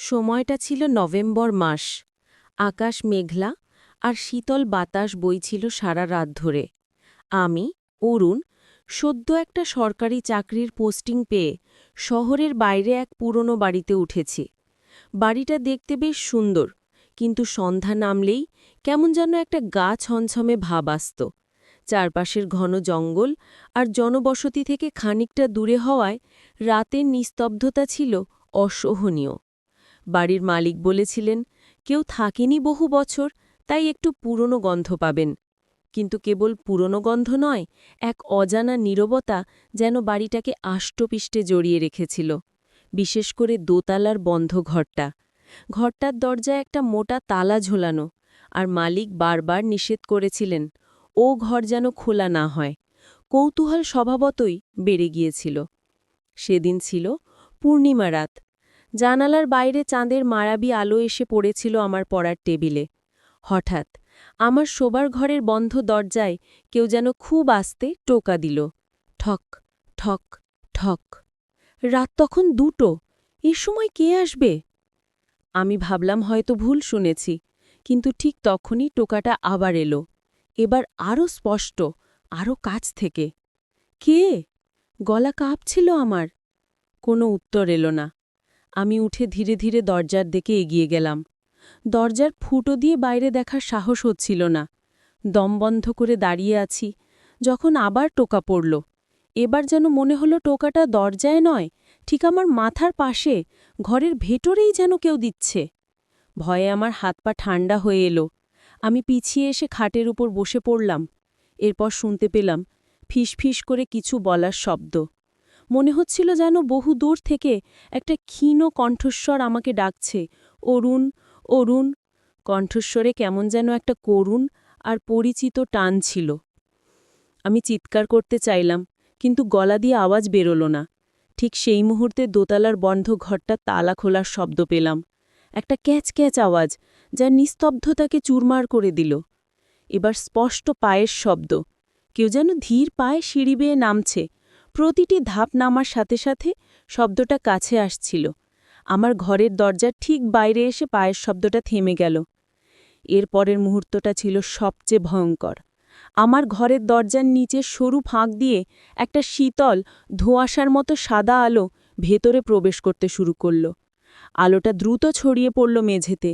সময়টা ছিল নভেম্বর মাস। আকাশ মেঘলা আর শীতল বাতাস বইছিল সারা রাত ধরে। আমি, অরুণ, সদ্য একটা সরকারি চাকরির পোস্টিং পেয়ে শহরের বাইরে এক পুরনো বাড়িতে উঠেছি। বাড়িটা দেখতে বেশ সুন্দর, কিন্তু সন্ধ্যা নামলেই কেমন যেন একটা গা ছমছমে ভাব আসত। চারপাশের ঘন জঙ্গল আর জনবসতি থেকে খানিকটা দূরে হওয়ায় রাতের নিস্তব্ধতা ছিল অসহনীয়। বাড়ির মালিক বলেছিলেন, কেউ থাকেনি বহু বছর, তাই একটু পুরনো গন্ধ পাবেন। কিন্তু কেবল পুরনো গন্ধ নয়, এক অজানা নীরবতা যেন বাড়িটাকে আষ্টপিষ্টে জড়িয়ে রেখেছিল। বিশেষ করে দোতলার বন্ধ ঘরটা। ঘরটার দরজায় একটা মোটা তালা ঝোলানো, আর মালিক বারবার নিষেধ করেছিলেন ও ঘর যেন খোলা না হয়। কৌতূহল স্বভাবতই বেড়ে গিয়েছিল। সেদিন ছিল পূর্ণিমা রাত। জানালার বাইরে চাঁদের মায়াবী আলো এসে পড়েছিল আমার পড়ার টেবিলে। হঠাৎ আমার শোবার ঘরের বন্ধ দরজায় কেউ যেন খুব আস্তে টোকা দিল। ঠক ঠক ঠক। রাত তখন 2টো। এ সময় কে আসবে? আমি ভাবলাম হয়তো ভুল শুনেছি, কিন্তু ঠিক তখনই টোকাটা আবার এলো। এবার আরও স্পষ্ট, আরও কাছ থেকে। কে? গলা কাঁপছিল আমার। কোনো উত্তর এলো না। আমি উঠে ধীরে ধীরে দরজার দিকে এগিয়ে গেলাম। দরজার ফুটো দিয়ে বাইরে দেখার সাহস হচ্ছিল না। দম বন্ধ করে দাঁড়িয়ে আছি, যখন আবার টোকা পড়ল। এবার যেন মনে হলো টোকাটা দরজায় নয়, ঠিক আমার মাথার পাশে, ঘরের ভেতরেই যেন কেউ দিচ্ছে। ভয়ে আমার হাত পা ঠান্ডা হয়ে এলো। আমি পিছিয়ে এসে খাটের উপর বসে পড়লাম। এরপর শুনতে পেলাম ফিসফিস করে কিছু বলার শব্দ। মনে হচ্ছিল যেন বহু দূর থেকে একটা ক্ষীণ কণ্ঠস্বর আমাকে ডাকছে, অরুণ, অরুণ। কণ্ঠস্বরে কেমন যেন একটা করুণ আর পরিচিত টান ছিল। আমি চিৎকার করতে চাইলাম, কিন্তু গলা দিয়ে আওয়াজ বেরোল না। ঠিক সেই মুহূর্তে দোতলার বন্ধ ঘরটা তালা খোলার শব্দ পেলাম। একটা ক্যাচ ক্যাচ আওয়াজ, যা নিস্তব্ধতাকে চুরমার করে দিল। এবার স্পষ্ট পায়ের শব্দ। কেউ যেন ধীর পায়ে সিঁড়ি বেয়ে নামছে। প্রতিটি ধাপ নামার সাথে সাথে শব্দটা কাছে আসছিল। আমার ঘরের দরজার ঠিক বাইরে এসে পায়ের শব্দটা থেমে গেল। এর পরের মুহূর্তটা ছিল সবচেয়ে ভয়ঙ্কর। আমার ঘরের দরজার নিচে সরু ফাঁক দিয়ে একটা শীতল, ধোঁয়াশার মতো সাদা আলো ভেতরে প্রবেশ করতে শুরু করল। আলোটা দ্রুত ছড়িয়ে পড়ল মেঝেতে।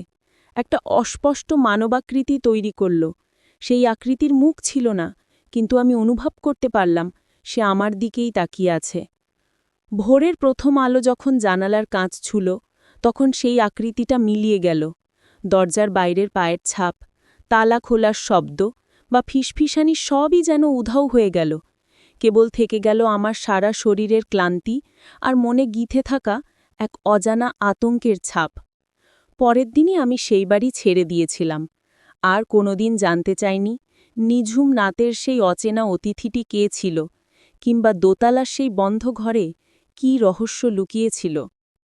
একটা অস্পষ্ট মানবাকৃতি তৈরি করল। সেই আকৃতির মুখ ছিল না, কিন্তু আমি অনুভব করতে পারলাম সে আমার দিকেই তাকিয়ে আছে। ভোরের প্রথম আলো যখন জানালার কাঁচ ছুল, তখন সেই আকৃতিটা মিলিয়ে গেল। দরজার বাইরের পায়ের ছাপ, তালা খোলার শব্দ বা ফিসফিসানি সবই যেন উধাও হয়ে গেল। কেবল থেকে গেল আমার সারা শরীরের ক্লান্তি আর মনে গিথে থাকা এক অজানা আতঙ্কের ছাপ। পরের দিনই আমি সেই বাড়ি ছেড়ে দিয়েছিলাম। আর কোনোদিন জানতে চাইনি নিঝুম রাতের সেই অচেনা অতিথিটি কে ছিল, কিংবা দোতলার সেই বন্ধ ঘরে কী রহস্য লুকিয়েছিল।